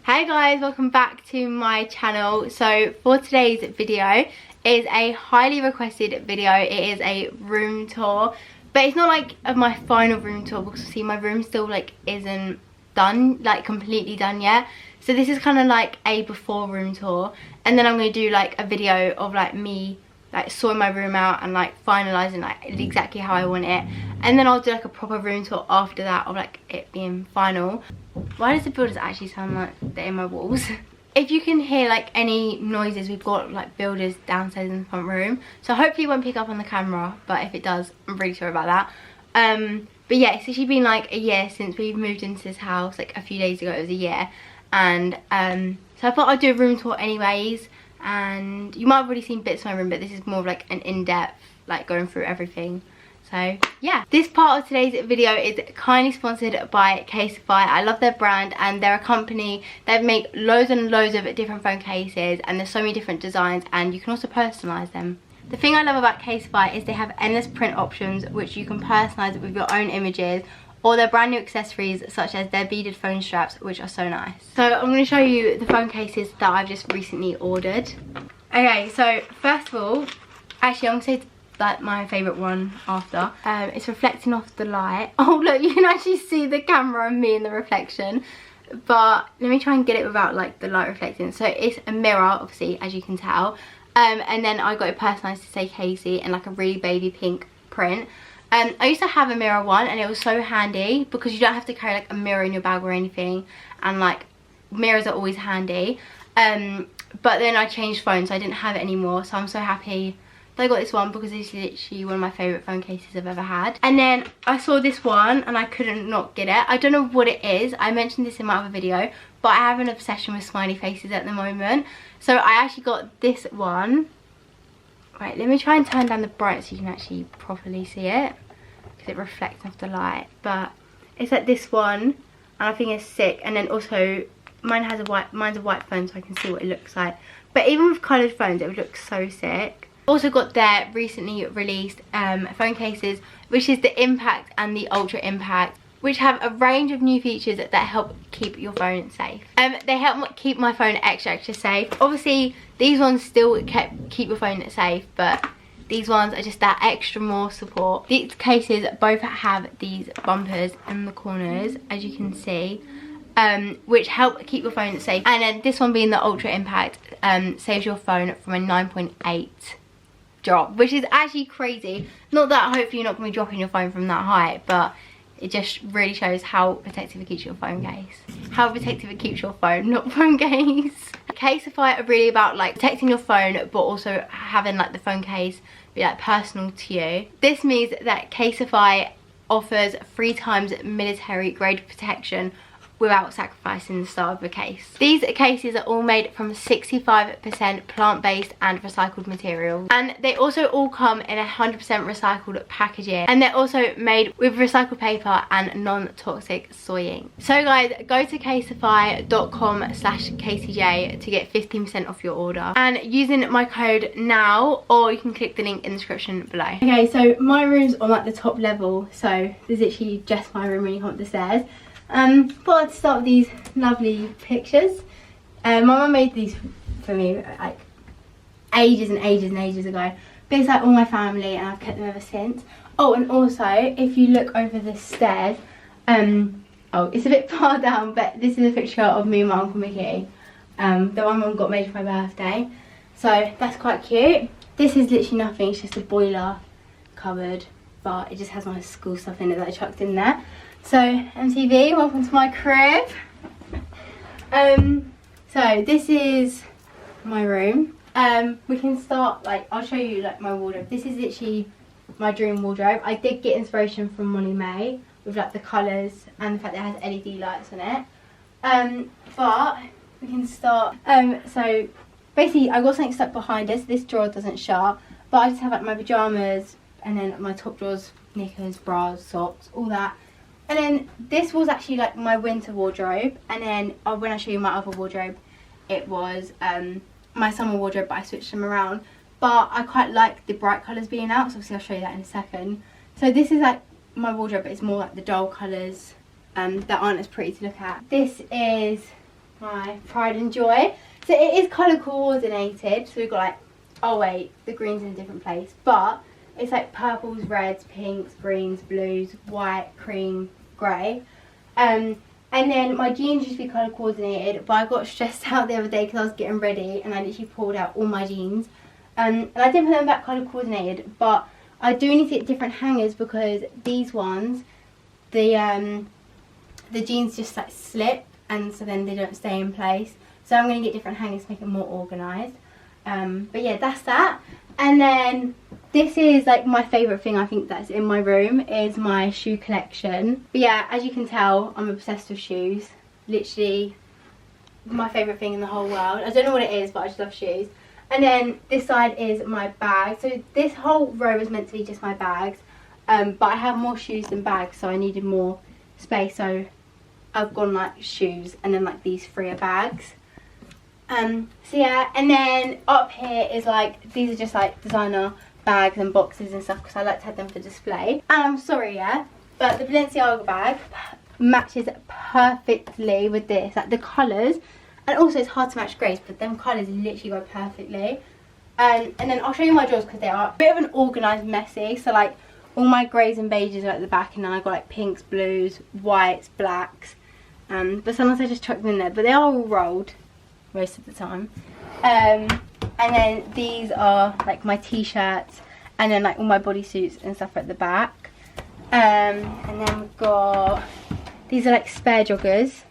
Hey guys, welcome back to my channel. So for today's video is a highly requested video. It is a room tour, but it's not like my final room tour because see my room still like isn't done, like completely done yet. So this is kind of like a before room tour, and then I'm going to do like a video of like me like sorting my room out and like finalising like exactly how I want it, and then I'll do like a proper room tour after that of like it being final. Why does the builders actually sound like they're in my walls? If you can hear like any noises, we've got like builders downstairs in the front room, so hopefully it won't pick up on the camera, but if it does, I'm really sorry about that. But yeah, it's actually been like a year since we've moved into this house. Like a few days ago it was a year, and so I thought I'd do a room tour anyways. And you might have already seen bits of my room, but this is more of like an in-depth, like going through everything. So yeah, this part of today's video is kindly sponsored by Kaci-Jay. I love their brand, and they're a company that make loads and loads of different phone cases, and there's so many different designs, and you can also personalize them. The thing I love about Kaci-Jay is they have endless print options which you can personalize with your own images, or their brand new accessories such as their beaded phone straps, which are so nice. So I'm going to show you the phone cases that I've just recently ordered. Okay, so first of all, actually I'm going to say like my favourite one after. It's reflecting off the light. Oh look, you can actually see the camera and me in the reflection. But let me try and get it without like the light reflecting. So it's a mirror, obviously, as you can tell. And then I got it personalised to say Kaci and like a really baby pink print. I used to have a mirror one, and it was so handy because you don't have to carry like a mirror in your bag or anything, and like mirrors are always handy. But then I changed phones, so I didn't have it anymore, so I'm so happy that I got this one because it's literally one of my favourite phone cases I've ever had. And then I saw this one and I couldn't not get it. I don't know what it is. I mentioned this in my other video, but I have an obsession with smiley faces at the moment. So I actually got this one. Right, let me try and turn down the bright so you can actually properly see it, because it reflects off the light. But it's like this one, and I think it's sick. And then also mine's a white phone, so I can see what it looks like. But even with coloured phones, it would look so sick. Also got their recently released phone cases, which is the Impact and the Ultra Impact, which have a range of new features that help keep your phone safe. They help keep my phone extra safe. Obviously these ones still keep your phone safe, but these ones are just that extra more support. These cases both have these bumpers in the corners, as you can see, which help keep your phone safe. And then this one being the Ultra Impact saves your phone from a 9.8 drop, which is actually crazy. Not that hopefully you're not going to be dropping your phone from that height, but it just really shows how protective it keeps your phone case. How protective it keeps your phone, not phone case. Kaci-Jay are really about like protecting your phone, but also having like the phone case be like personal to you. This means that Kaci-Jay offers 3 times military grade protection without sacrificing the style of the case. These cases are all made from 65% plant-based and recycled materials, and they also all come in 100% recycled packaging, and they're also made with recycled paper and non-toxic soy ink. So guys, go to kacify.com/Kaci-Jay to get 15% off your order, and using my code now, or you can click the link in the description below. Okay, so my room's on like the top level, so there's literally just my room when you come up the stairs. Thought I'd start with these lovely pictures. My mum made these for me like ages and ages and ages ago, but it's like all my family, and I've kept them ever since. Oh, and also if you look over the stairs, oh, it's a bit far down, but this is a picture of me and my Uncle Mickey, that my mum got made for my birthday, so that's quite cute. This is literally nothing, it's just a boiler cupboard, but it just has my school stuff in it that I chucked in there. So MTV, welcome to my crib. So this is my room. We can start, like, I'll show you like my wardrobe. This is literally my dream wardrobe. I did get inspiration from Molly May with like the colours and the fact that it has LED lights on it. But we can start. So basically I got something stuck behind us. This drawer doesn't shut, but I just have like my pyjamas, and then my top drawers, knickers, bras, socks, all that. And then this was actually like my winter wardrobe, and then when I show you my other wardrobe, it was my summer wardrobe, but I switched them around. But I quite like the bright colours being out, so obviously I'll show you that in a second. So this is like my wardrobe, but it's more like the dull colours that aren't as pretty to look at. This is my pride and joy. So it is colour coordinated. So we've got like, oh wait, the green's in a different place. But it's like purples, reds, pinks, greens, blues, white, cream, grey. And then my jeans used to be colour coordinated, but I got stressed out the other day because I was getting ready and I literally pulled out all my jeans. And I did put them back colour coordinated, but I do need to get different hangers because these ones, the jeans just like slip and so then they don't stay in place. So I'm going to get different hangers to make it more organised. But yeah, that's that. And then this is like my favourite thing I think that's in my room is my shoe collection. But yeah, as you can tell, I'm obsessed with shoes. Literally my favourite thing in the whole world. I don't know what it is, but I just love shoes. And then this side is my bag. So this whole row is meant to be just my bags. But I have more shoes than bags, so I needed more space. So I've gone like shoes and then like these 3 are bags. So yeah, and then up here is like, these are just like designer bags and boxes and stuff because I like to have them for display. And I'm sorry, yeah, but the Balenciaga bag matches perfectly with this, like the colours, and also it's hard to match greys, but them colours literally go perfectly. And then I'll show you my drawers because they are a bit of an organised messy. So like all my greys and beiges are at the back, and then I've got like pinks, blues, whites, blacks. But sometimes I just chuck them in there, but they are all rolled most of the time. And then these are like my t-shirts, and then like all my bodysuits and stuff at the back. And then we've got, these are like spare joggers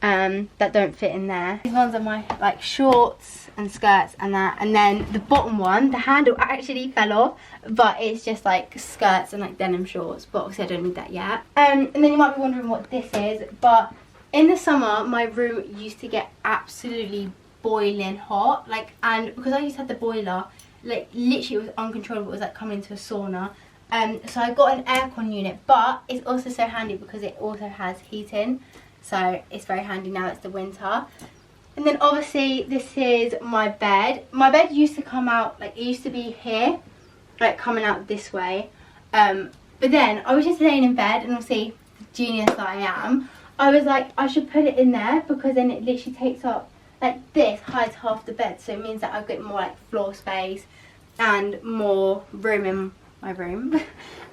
that don't fit in there. These ones are my like shorts and skirts and that. And then the bottom one, the handle actually fell off, but it's just like skirts and like denim shorts, but obviously I don't need that yet. And then you might be wondering what this is, but in the summer my room used to get absolutely boiling hot, like, and because I used to have the boiler, like literally it was uncontrollable. It was like coming into a sauna. So I got an aircon unit, but it's also so handy because it also has heating, so it's very handy now it's the winter. And then obviously this is my bed. My bed used to come out, like it used to be here, like coming out this way, but then I was just laying in bed, and obviously the genius that I am, I was like, I should put it in there because then it literally takes up, like this hides half the bed, so it means that I'll get more like floor space and more room in my room.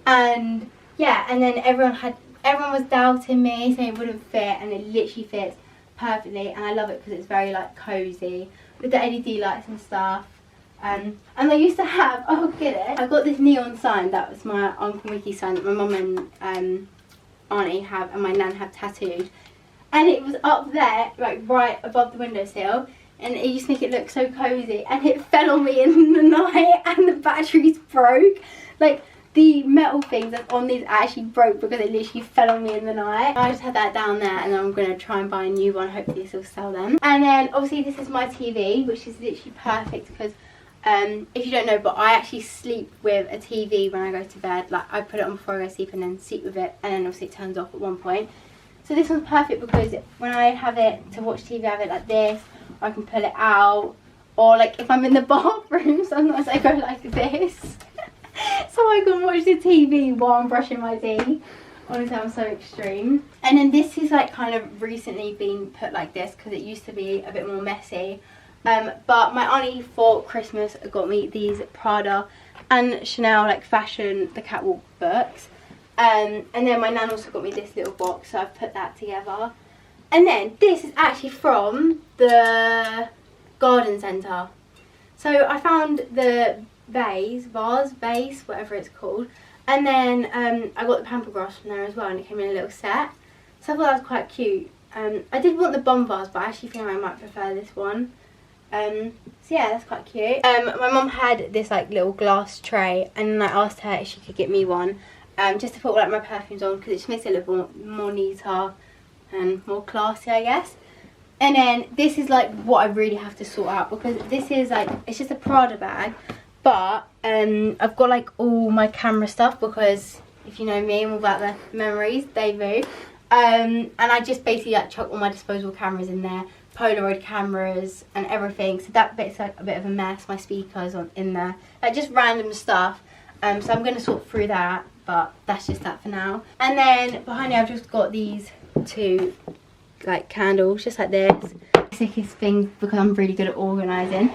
And yeah, and then everyone was doubting me, saying it wouldn't fit, and it literally fits perfectly, and I love it because it's very like cozy with the LED lights and stuff. And I used to have, oh get it, I got this neon sign that was my Uncle Mickey sign that my mum and Auntie have and my nan have tattooed, and it was up there like right above the windowsill, and it used to make it look so cozy, and it fell on me in the night and the batteries broke. Like the metal things that's on these actually broke because it literally fell on me in the night. I just had that down there, and I'm going to try and buy a new one. Hopefully this will sell them. And then obviously this is my TV, which is literally perfect because if you don't know, but I actually sleep with a TV when I go to bed. Like I put it on before I go to sleep and then sleep with it, and then obviously it turns off at one point. So this one's perfect because when I have it to watch TV, I have it like this, or I can pull it out, or like if I'm in the bathroom, sometimes I go like this. So I can watch the TV while I'm brushing my teeth. Honestly, I'm so extreme. And then this is like kind of recently been put like this because it used to be a bit more messy. But my auntie for Christmas got me these Prada and Chanel like fashion, the catwalk books. And then my nan also got me this little box, so I've put that together. And then this is actually from the garden centre. So I found the vase, whatever it's called. And then I got the pamper grass from there as well, and it came in a little set. So I thought that was quite cute. I did want the bomb vase, but I actually think I might prefer this one. So yeah, that's quite cute. My mum had this like little glass tray, and then I asked her if she could get me one, just to put like my perfumes on, because it just makes it look more neater and more classy, I guess. And then this is like what I really have to sort out, because this is like, it's just a Prada bag, but I've got like all my camera stuff, because if you know me, I'm all about the memories, they move. And I just basically like chuck all my disposable cameras in there, Polaroid cameras and everything, so that bit's like a bit of a mess. My speakers in there, like just random stuff. So I'm going to sort through that, but that's just that for now. And then behind me I've just got these two like candles, just like this. sickest thing because I'm really good at organising.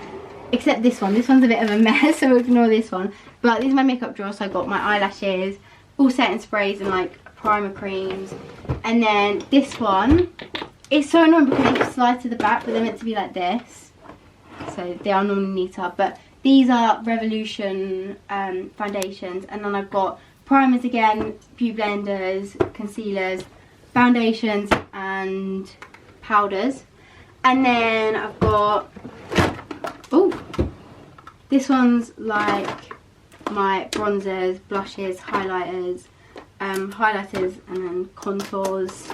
Except this one. This one's a bit of a mess, so ignore this one. But these are my makeup drawers. So I got my eyelashes, all setting sprays and like primer creams. And then this one is so annoying because they slide to the back, but they're meant to be like this. So they are normally neater. But these are Revolution foundations. And then I've got primers again, beauty blenders, concealers, foundations and powders. And then I've got, oh, this one's like my bronzers, blushes, highlighters, highlighters and then contours.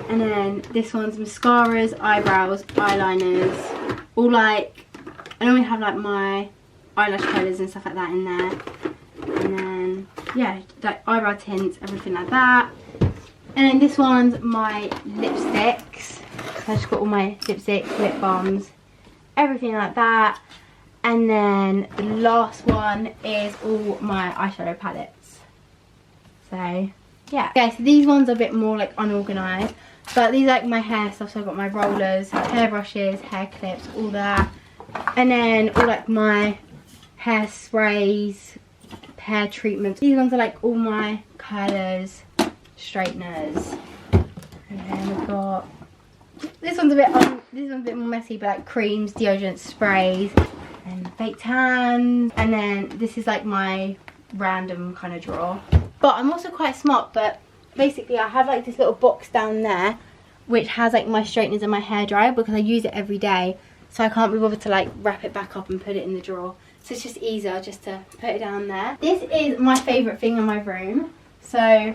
And then this one's mascaras, eyebrows, eyeliners, all like, I normally have like my eyelash colours and stuff like that in there. And then, yeah, like eyebrow tints, everything like that. And then this one's my lipsticks. So I just got all my lipsticks, lip balms, everything like that. And then the last one is all my eyeshadow palettes. So, yeah. Okay, so these ones are a bit more like unorganised. But these are like my hair stuff. So I've got my rollers, hairbrushes, hair clips, all that. And then all like my hair sprays, hair treatments. These ones are like all my curlers, straighteners. And then we've got, this one's a bit more messy, but like creams, deodorants, sprays, and fake tans. And then this is like my random kind of drawer. But I'm also quite smart, but basically I have like this little box down there which has like my straighteners and my hairdryer because I use it every day. So I can't be bothered to like wrap it back up and put it in the drawer. So it's just easier just to put it down there. This is my favourite thing in my room. So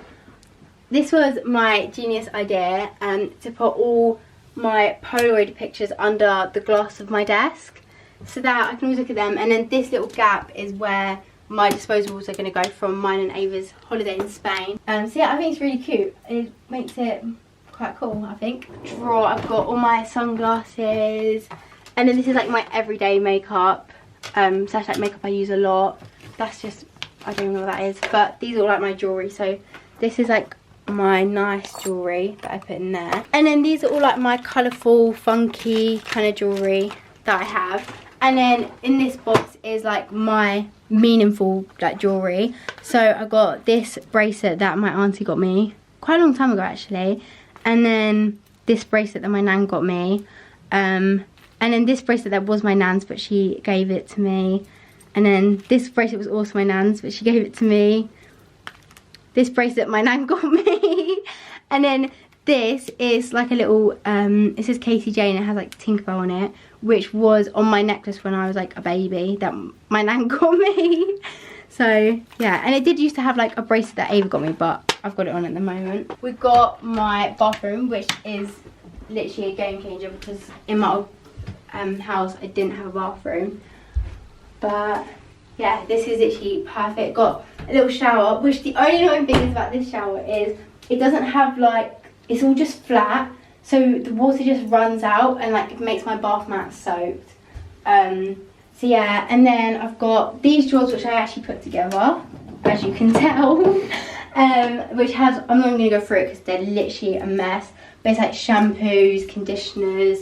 this was my genius idea, to put all my Polaroid pictures under the glass of my desk so that I can always look at them. And then this little gap is where my disposables are going to go from mine and Ava's holiday in Spain. So yeah, I think it's really cute. It makes it quite cool, I think. Drawer, I've got all my sunglasses. And then this is like my everyday makeup, slash like makeup I use a lot. That's just, I don't know what that is. But these are like my jewellery. So this is like my nice jewellery that I put in there. And then these are all like my colourful, funky kind of jewellery that I have. And then in this box is like my meaningful like jewellery. So I got this bracelet that my auntie got me quite a long time ago actually. And then this bracelet that my nan got me. And then this bracelet that was my nan's, but she gave it to me. And then this bracelet was also my nan's, but she gave it to me. This bracelet my nan got me. And then this is like a little, it says Kaci-Jay and it has like Tinkerbell on it, which was on my necklace when I was like a baby that my nan got me. So yeah, and it did used to have like a bracelet that Ava got me, but I've got it on at the moment. We've got my bathroom, which is literally a game changer because in my old house I didn't have a bathroom. But yeah, this is literally perfect. Got a little shower, which the only annoying thing is about this shower is it doesn't have like, it's all just flat, so the water just runs out and like it makes my bath mat soaked. So yeah, and then I've got these drawers which I actually put together, as you can tell, which has, I'm not even going to go through it because they're literally a mess, but it's like shampoos, conditioners,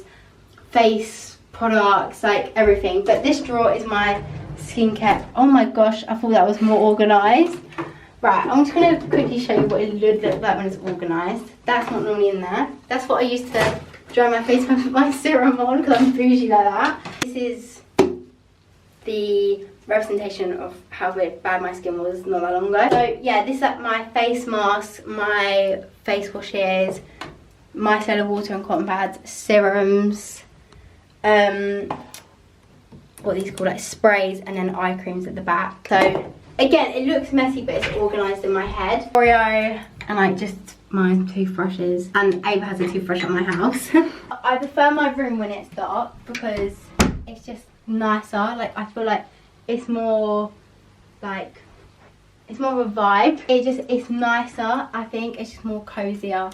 face products, like everything. But this drawer is my skincare. Oh my gosh, I thought that was more organised. Right, I'm just going to quickly show you what it would look like when it's organised. That's not normally in there. That's what I use to dry my face when I put my serum on because I'm bougie like that. This is the representation of how bad my skin was not that long ago. So yeah, this is like my face mask, my face washes, micellar water and cotton pads, serums, what are these called, like sprays, and then eye creams at the back. So again, it looks messy, but it's organised in my head. Oreo, and like just my toothbrushes. And Ava has a toothbrush at my house. I prefer my room when it's dark because it's just nicer. Like I feel like it's more like, it's more of a vibe. It's nicer, I think. It's just more cozier.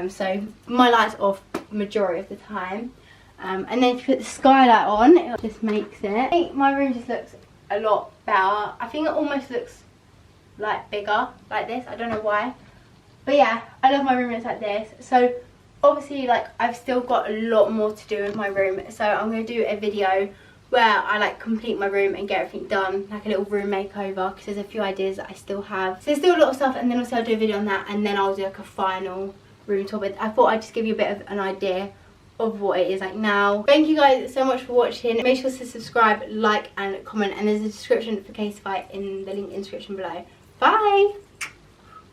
So my light's off majority of the time. And then if you put the skylight on, it just makes it. I think my room just looks a lot better. I think it almost looks like bigger like this. I don't know why, but yeah, I love my room when it's like this. So obviously like I've still got a lot more to do in my room, so I'm going to do a video where I like complete my room and get everything done, like a little room makeover, because there's a few ideas that I still have. So there's still a lot of stuff, and then also I'll do a video on that, and then I'll do like a final room tour. But I thought I'd just give you a bit of an idea of what it is like now. Thank you guys so much for watching. Make sure to subscribe, like and comment, and there's a description for Kaci-Jay in the link in the description below. Bye!